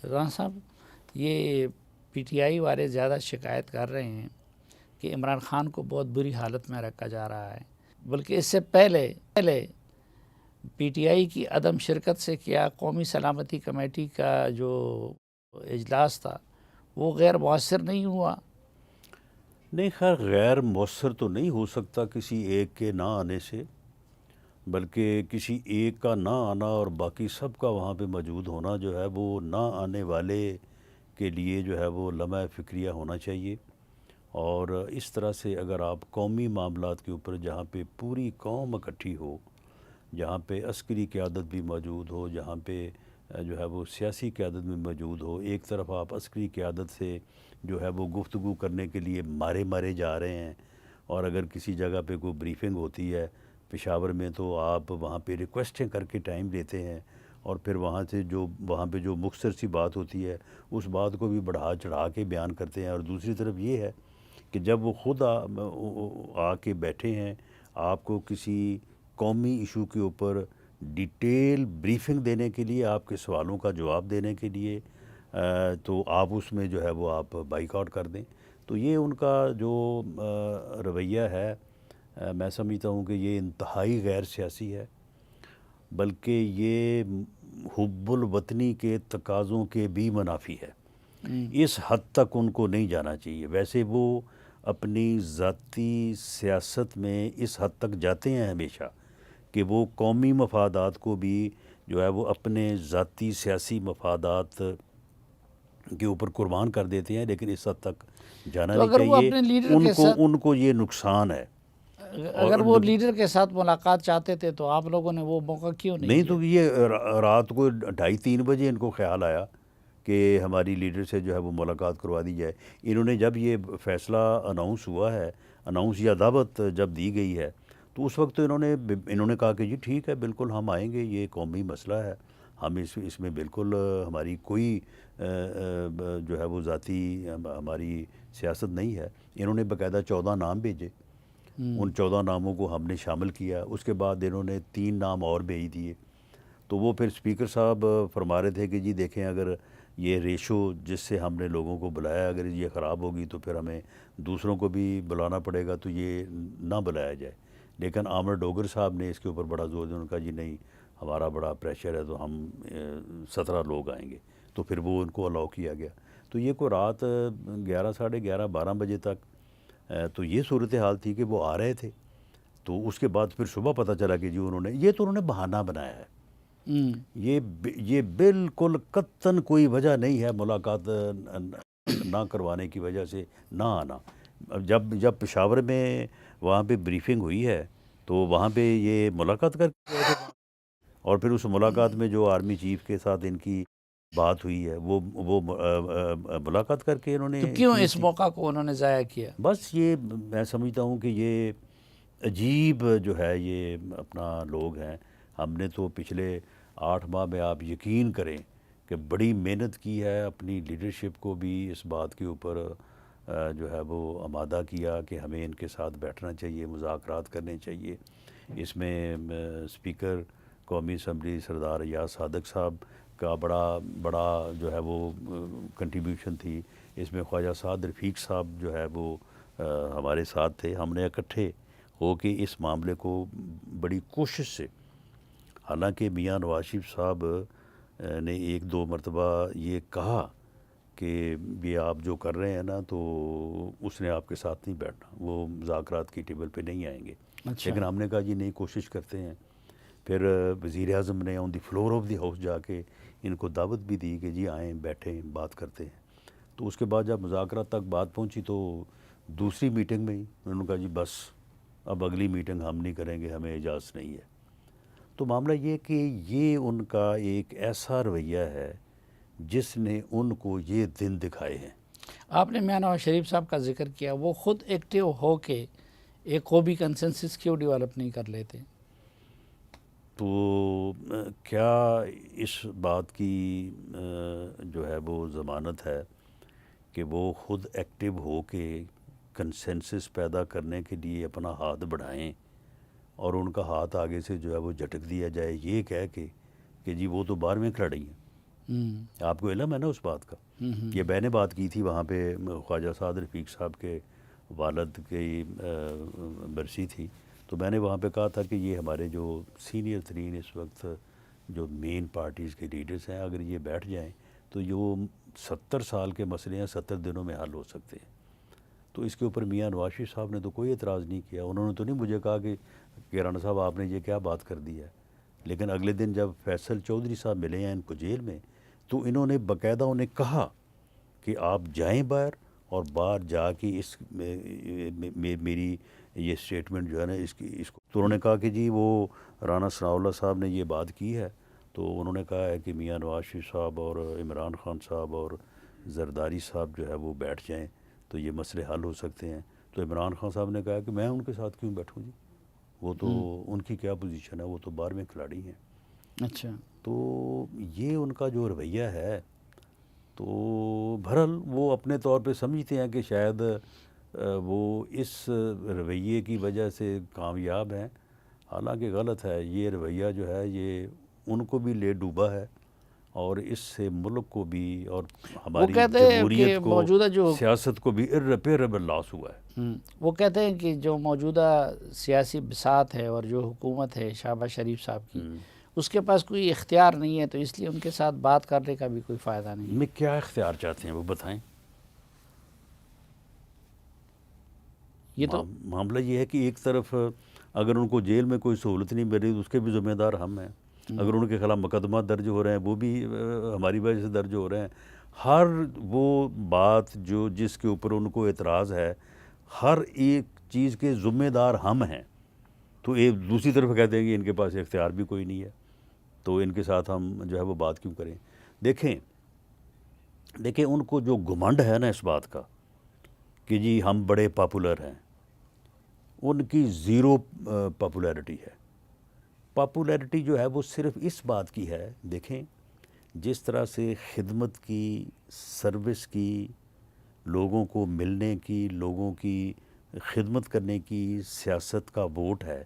رضوان صاحب، یہ P T I والے زیادہ شکایت کر رہے ہیں کہ عمران خان کو بہت بری حالت میں رکھا جا رہا ہے، بلکہ اس سے پہلے پی ٹی آئی کی عدم شرکت سے کیا قومی سلامتی کمیٹی کا جو اجلاس تھا وہ غیر مؤثر نہیں ہوا؟ نہیں، خیر غیر مؤثر تو نہیں ہو سکتا کسی ایک کے نہ آنے سے، بلکہ کسی ایک کا نہ آنا اور باقی سب کا وہاں پہ موجود ہونا جو ہے وہ نہ آنے والے کے لیے جو ہے وہ لمحہ فکریہ ہونا چاہیے۔ اور اس طرح سے اگر آپ قومی معاملات کے اوپر جہاں پہ پوری قوم اکٹھی ہو، جہاں پہ عسکری قیادت بھی موجود ہو، جہاں پہ جو ہے وہ سیاسی قیادت بھی موجود ہو، ایک طرف آپ عسکری قیادت سے جو ہے وہ گفتگو کرنے کے لیے مارے جا رہے ہیں، اور اگر کسی جگہ پہ کوئی بریفنگ ہوتی ہے پشاور میں تو آپ وہاں پہ ریکویسٹیں کر کے ٹائم لیتے ہیں، اور پھر وہاں پہ جو مختصر سی بات ہوتی ہے اس بات کو بھی بڑھا چڑھا کے بیان کرتے ہیں۔ اور دوسری طرف یہ ہے کہ جب وہ خود آ کے بیٹھے ہیں آپ کو کسی قومی ایشو کے اوپر ڈیٹیل بریفنگ دینے کے لیے، آپ کے سوالوں کا جواب دینے کے لیے، تو آپ اس میں جو ہے وہ آپ بائیک آؤٹ کر دیں۔ تو یہ ان کا جو رویہ ہے، میں سمجھتا ہوں کہ یہ انتہائی غیر سیاسی ہے، بلکہ یہ حب الوطنی کے تقاضوں کے بھی منافی ہے۔ اس حد تک ان کو نہیں جانا چاہیے۔ ویسے وہ اپنی ذاتی سیاست میں اس حد تک جاتے ہیں ہمیشہ کہ وہ قومی مفادات کو بھی جو ہے وہ اپنے ذاتی سیاسی مفادات کے اوپر قربان کر دیتے ہیں، لیکن اس حد تک جانا تو نہیں اگر وہ چاہیے۔ اپنے لیڈر کے ساتھ ان کو یہ نقصان ہے۔ اگر وہ لیڈر کے ساتھ ملاقات چاہتے تھے تو آپ لوگوں نے وہ موقع کیوں نہیں نہیں دیا؟ تو یہ رات کو 2:30-3 بجے ان کو خیال آیا کہ ہماری لیڈر سے جو ہے وہ ملاقات کروا دی جائے۔ انہوں نے جب یہ فیصلہ اناؤنس ہوا ہے، اناؤنس یا دعوت جب دی گئی ہے، تو اس وقت انہوں نے کہا کہ جی ٹھیک ہے، بالکل ہم آئیں گے، یہ قومی مسئلہ ہے، ہم اس میں بالکل ہماری کوئی جو ہے وہ ذاتی ہماری سیاست نہیں ہے۔ انہوں نے باقاعدہ 14 نام بھیجے، ان 14 ناموں کو ہم نے شامل کیا۔ اس کے بعد انہوں نے 3 نام اور بھیج دیے۔ تو وہ پھر اسپیکر صاحب فرما رہے تھے کہ جی دیکھیں، اگر یہ ریشو جس سے ہم نے لوگوں کو بلایا اگر یہ خراب ہوگی تو پھر ہمیں دوسروں کو بھی بلانا پڑے گا، تو یہ نہ بلایا جائے۔ لیکن عامر ڈوگر صاحب نے اس کے اوپر بڑا زور دیا، انہوں نے کہا جی نہیں، ہمارا بڑا پریشر ہے تو ہم 17 لوگ آئیں گے، تو پھر وہ ان کو الاؤ کیا گیا۔ تو یہ کوئی رات 11، 11:30، 12 بجے تک تو یہ صورتحال تھی کہ وہ آ رہے تھے۔ تو اس کے بعد پھر صبح پتہ چلا کہ جی انہوں نے بہانہ بنایا ہے۔ یہ بالکل قطعاً کوئی وجہ نہیں ہے ملاقات نہ کروانے کی وجہ سے نہ آنا۔ جب پشاور میں وہاں پہ بریفنگ ہوئی ہے تو وہاں پہ یہ ملاقات کر کے گئے تھے، اور پھر اس ملاقات میں جو آرمی چیف کے ساتھ ان کی بات ہوئی ہے وہ ملاقات کر کے انہوں نے تو کیوں کی اس تھی۔ موقع کو انہوں نے ضائع کیا؟ بس یہ میں سمجھتا ہوں کہ یہ عجیب جو ہے یہ اپنا لوگ ہیں۔ ہم نے تو پچھلے 8 ماہ میں آپ یقین کریں کہ بڑی محنت کی ہے، اپنی لیڈرشپ کو بھی اس بات کے اوپر جو ہے وہ آمادہ کیا کہ ہمیں ان کے ساتھ بیٹھنا چاہیے، مذاکرات کرنے چاہیے۔ اس میں اسپیکر قومی اسمبلی سردار ایاز صادق صاحب کا بڑا جو ہے وہ کنٹریبیوشن تھی۔ اس میں خواجہ سعد رفیق صاحب جو ہے وہ ہمارے ساتھ تھے۔ ہم نے اکٹھے ہو کے اس معاملے کو بڑی کوشش سے، حالانکہ میاں نواز شریف صاحب نے 1-2 مرتبہ یہ کہا کہ یہ آپ جو کر رہے ہیں نا، تو اس نے آپ کے ساتھ نہیں بیٹھنا، وہ مذاکرات کی ٹیبل پہ نہیں آئیں گے۔ لیکن ہم نے کہا جی نہیں، کوشش کرتے ہیں۔ پھر وزیر اعظم نے آن دی فلور آف دی ہاؤس جا کے ان کو دعوت بھی دی کہ جی آئیں، بیٹھیں، بات کرتے ہیں۔ تو اس کے بعد جب مذاکرات تک بات پہنچی تو دوسری میٹنگ میں ہی انہوں نے کہا جی بس اب اگلی میٹنگ ہم نہیں کریں گے، ہمیں اجازت نہیں ہے۔ تو معاملہ یہ کہ یہ ان کا ایک ایسا رویہ ہے جس نے ان کو یہ دن دکھائے ہیں۔ آپ نے میاں نواز شریف صاحب کا ذکر کیا، وہ خود ایکٹیو ہو کے ایک قومی کنسنسس کیوں ڈیولپ نہیں کر لیتے؟ تو کیا اس بات کی جو ہے وہ ضمانت ہے کہ وہ خود ایکٹیو ہو کے کنسنسس پیدا کرنے کے لیے اپنا ہاتھ بڑھائیں اور ان کا ہاتھ آگے سے جو ہے وہ جھٹک دیا جائے، یہ کہہ کے کہ جی وہ تو 12ویں کھلاڑی ہیں، آپ کو علم ہے نا اس بات کا؟ یہ میں نے بات کی تھی وہاں پہ، خواجہ سعد رفیق صاحب کے والد کی برسی تھی، تو میں نے وہاں پہ کہا تھا کہ یہ ہمارے جو سینئر ترین اس وقت جو مین پارٹیز کے لیڈرز ہیں، اگر یہ بیٹھ جائیں تو جو 70 سال کے مسئلے ہیں 70 دنوں میں حل ہو سکتے ہیں۔ تو اس کے اوپر میاں نواز شریف صاحب نے تو کوئی اعتراض نہیں کیا، انہوں نے تو نہیں مجھے کہا کہ رانا صاحب آپ نے یہ کیا بات کر دی ہے۔ لیکن اگلے دن جب فیصل چودھری صاحب ملے ہیں ان کو جیل میں، تو انہوں نے باقاعدہ انہیں کہا کہ آپ جائیں باہر، اور باہر جا کے اس میری یہ سٹیٹمنٹ جو ہے نا اس کو، تو انہوں نے کہا کہ جی وہ رانا ثناء اللہ صاحب نے یہ بات کی ہے، تو انہوں نے کہا ہے کہ میاں نواز شریف صاحب اور عمران خان صاحب اور زرداری صاحب جو ہے وہ بیٹھ جائیں تو یہ مسئلے حل ہو سکتے ہیں۔ تو عمران خان صاحب نے کہا کہ میں ان کے ساتھ کیوں بیٹھوں جی، وہ تو ان کی کیا پوزیشن ہے، وہ تو 12ویں کھلاڑی ہیں۔ اچھا، تو یہ ان کا جو رویہ ہے، تو بہرحال وہ اپنے طور پہ سمجھتے ہیں کہ شاید وہ اس رویے کی وجہ سے کامیاب ہیں، حالانکہ غلط ہے۔ یہ رویہ جو ہے یہ ان کو بھی لے ڈوبا ہے، اور اس سے ملک کو بھی اور ہماری کہتے ہیں کہ جمہوریت کو، موجودہ جو سیاست کو بھی irreparable لاس ہوا ہے۔ وہ کہتے ہیں کہ جو موجودہ سیاسی بساط ہے اور جو حکومت ہے شہباز شریف صاحب کی، اس کے پاس کوئی اختیار نہیں ہے، تو اس لیے ان کے ساتھ بات کرنے کا بھی کوئی فائدہ نہیں ہے۔ میں کیا اختیار چاہتے ہیں وہ بتائیں؟ یہ تو معاملہ یہ ہے کہ ایک طرف اگر ان کو جیل میں کوئی سہولت نہیں مل رہی تو اس کے بھی ذمہ دار ہم ہیں، اگر ان کے خلاف مقدمہ درج ہو رہے ہیں وہ بھی ہماری وجہ سے درج ہو رہے ہیں۔ ہر وہ بات جو جس کے اوپر ان کو اعتراض ہے، ہر ایک چیز کے ذمہ دار ہم ہیں، تو ایک دوسری طرف کہتے ہیں کہ ان کے پاس اختیار بھی کوئی نہیں ہے، تو ان کے ساتھ ہم جو ہے وہ بات کیوں کریں؟ دیکھیں ان کو جو گھمنڈ ہے نا اس بات کا کہ جی ہم بڑے پاپولر ہیں، ان کی زیرو پاپولیرٹی ہے۔ پاپولیرٹی جو ہے وہ صرف اس بات کی ہے، دیکھیں جس طرح سے خدمت کی، سروس کی، لوگوں کو ملنے کی، لوگوں کی خدمت کرنے کی سیاست کا ووٹ ہے،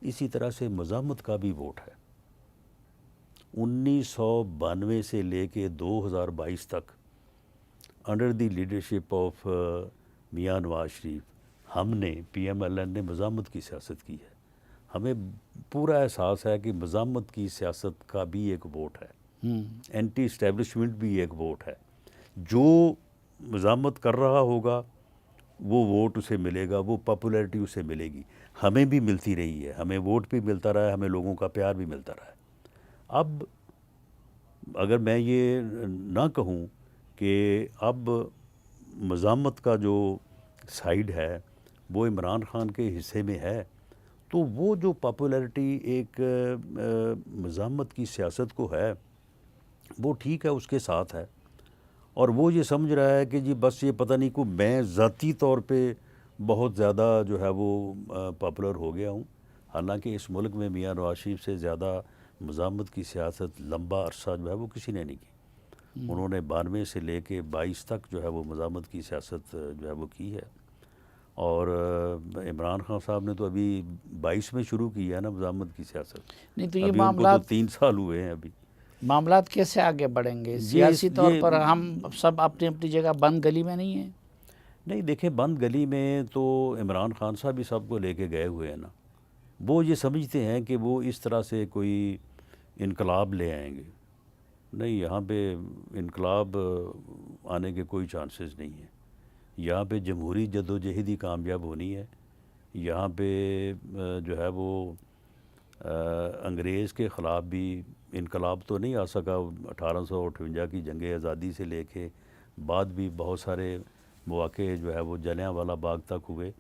اسی طرح سے مزاحمت کا بھی ووٹ ہے۔ 1992 سے لے کے 2022 تک under the leadership of Mian Nawaz Sharif ہم نے پی ایم ایل این نے مزاحمت کی سیاست کی ہے۔ ہمیں پورا احساس ہے کہ مزاحمت کی سیاست کا بھی ایک ووٹ ہے، اینٹی اسٹیبلشمنٹ بھی ایک ووٹ ہے۔ جو مزاحمت کر رہا ہوگا وہ ووٹ اسے ملے گا، وہ پاپولیرٹی اسے ملے گی۔ ہمیں بھی ملتی رہی ہے، ہمیں ووٹ بھی ملتا رہا ہے، ہمیں لوگوں کا پیار بھی ملتا رہا ہے۔ اب اگر میں یہ نہ کہوں کہ اب مزاحمت کا جو سائیڈ ہے وہ عمران خان کے حصے میں ہے، تو وہ جو پاپولیرٹی ایک مزاحمت کی سیاست کو ہے وہ ٹھیک ہے، اس کے ساتھ ہے، اور وہ یہ سمجھ رہا ہے کہ جی بس یہ پتہ نہیں کو میں ذاتی طور پہ بہت زیادہ جو ہے وہ پاپولر ہو گیا ہوں، حالانکہ اس ملک میں میاں نواز شریف سے زیادہ مزاحمت کی سیاست لمبا عرصہ جو ہے وہ کسی نے نہیں کی۔ انہوں نے 92 سے لے کے 22 تک جو ہے وہ مزاحمت کی سیاست جو ہے وہ کی ہے، اور عمران خان صاحب نے تو ابھی 22 میں شروع کی ہے نا مزاحمت کی سیاست، نہیں تو یہ ابھی ان کو تو 3 سال ہوئے ہیں ابھی۔ معاملات کیسے آگے بڑھیں گے؟ سیاسی طور پر ہم سب اپنی اپنی جگہ بند گلی میں نہیں ہیں۔ نہیں دیکھیں، بند گلی میں تو عمران خان صاحب بھی سب کو لے کے گئے ہوئے ہیں نا، وہ یہ سمجھتے ہیں کہ وہ اس طرح سے کوئی انقلاب لے آئیں گے۔ نہیں، یہاں پہ انقلاب آنے کے کوئی چانسز نہیں ہیں۔ یہاں پہ جمہوری جدوجہد ہی کامیاب ہونی ہے۔ یہاں پہ جو ہے وہ انگریز کے خلاف بھی انقلاب تو نہیں آ سکا، 1858 کی جنگ آزادی سے لے کے بعد بھی بہت سارے مواقع جو ہے وہ جلیانوالہ باغ تک ہوئے،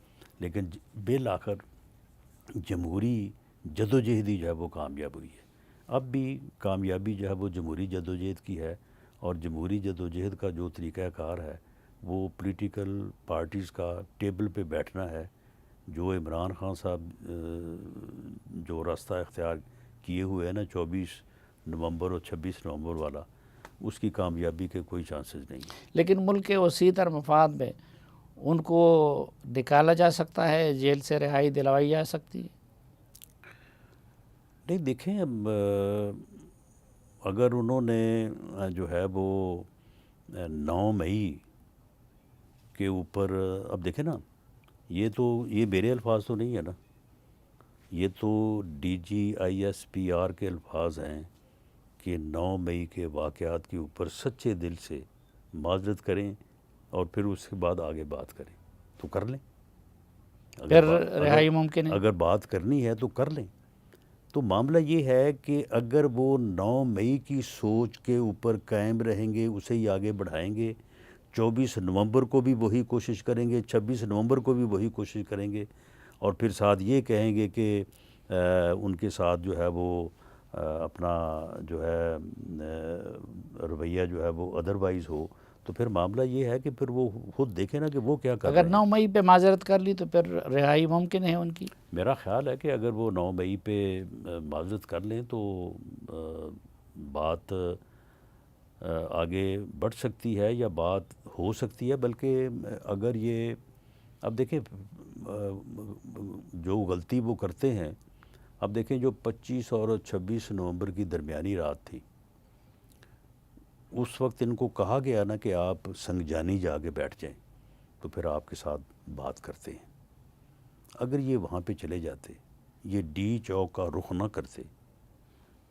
لیکن بالآخر جمہوری جدوجہد ہی جو ہے وہ کامیاب ہوئی ہے۔ اب بھی کامیابی جو ہے وہ جمہوری جدوجہد کی ہے، اور جمہوری جدوجہد کا جو طریقہ کار ہے وہ پولیٹیکل پارٹیز کا ٹیبل پہ بیٹھنا ہے۔ جو عمران خان صاحب جو راستہ اختیار کیے ہوئے ہیں نا 24 نومبر اور 26 نومبر والا، اس کی کامیابی کے کوئی چانسز نہیں ہیں۔ لیکن ملک کے وسیع تر مفاد میں ان کو نکالا جا سکتا ہے، جیل سے رہائی دلوائی جا سکتی ہے۔ نہیں دیکھیں، اب اگر انہوں نے جو ہے وہ 9 مئی کے اوپر، اب دیکھیں نا، یہ میرے الفاظ تو نہیں ہے نا، یہ تو D G I S P R کے الفاظ ہیں کہ 9 مئی کے واقعات کے اوپر سچے دل سے معذرت کریں اور پھر اس کے بعد آگے بات کریں، تو کر لیں۔ پھر رہائی ممکن ہے۔ اگر بات کرنی ہے تو کر لیں۔ تو معاملہ یہ ہے کہ اگر وہ 9 مئی کی سوچ کے اوپر قائم رہیں گے، اسے ہی آگے بڑھائیں گے، 24 نومبر کو بھی وہی کوشش کریں گے، 26 نومبر کو بھی وہی کوشش کریں گے، اور پھر ساتھ یہ کہیں گے کہ ان کے ساتھ جو ہے وہ اپنا جو ہے رویہ جو ہے وہ ادروائز ہو، تو پھر معاملہ یہ ہے کہ پھر وہ خود دیکھیں نا کہ وہ کیا کر رہے اگر ہیں۔ 9 مئی پہ معذرت کر لی تو پھر رہائی ممکن ہے ان کی؟ میرا خیال ہے کہ اگر وہ 9 مئی پہ معذرت کر لیں تو بات آگے بڑھ سکتی ہے یا بات ہو سکتی ہے، بلکہ اگر یہ، اب دیکھیں جو غلطی وہ کرتے ہیں، اب دیکھیں جو 25 اور 26 نومبر کی درمیانی رات تھی، اس وقت ان کو کہا گیا نا کہ آپ سنگجانی جا کے بیٹھ جائیں تو پھر آپ کے ساتھ بات کرتے ہیں۔ اگر یہ وہاں پہ چلے جاتے، یہ ڈی چوک کا رخ نہ کرتے،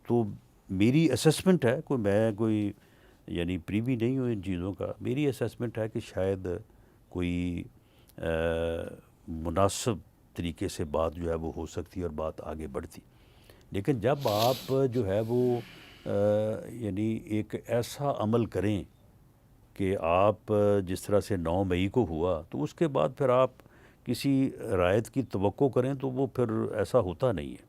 تو میری اسیسمنٹ ہے، میں کوئی یعنی پریوی نہیں ہوں ان چیزوں کا، میری اسیسمنٹ ہے کہ شاید کوئی مناسب طریقے سے بات جو ہے وہ ہو سکتی اور بات آگے بڑھتی۔ لیکن جب آپ جو ہے وہ یعنی ایک ایسا عمل کریں کہ آپ جس طرح سے 9 مئی کو ہوا، تو اس کے بعد پھر آپ کسی رعایت کی توقع کریں تو وہ پھر ایسا ہوتا نہیں ہے۔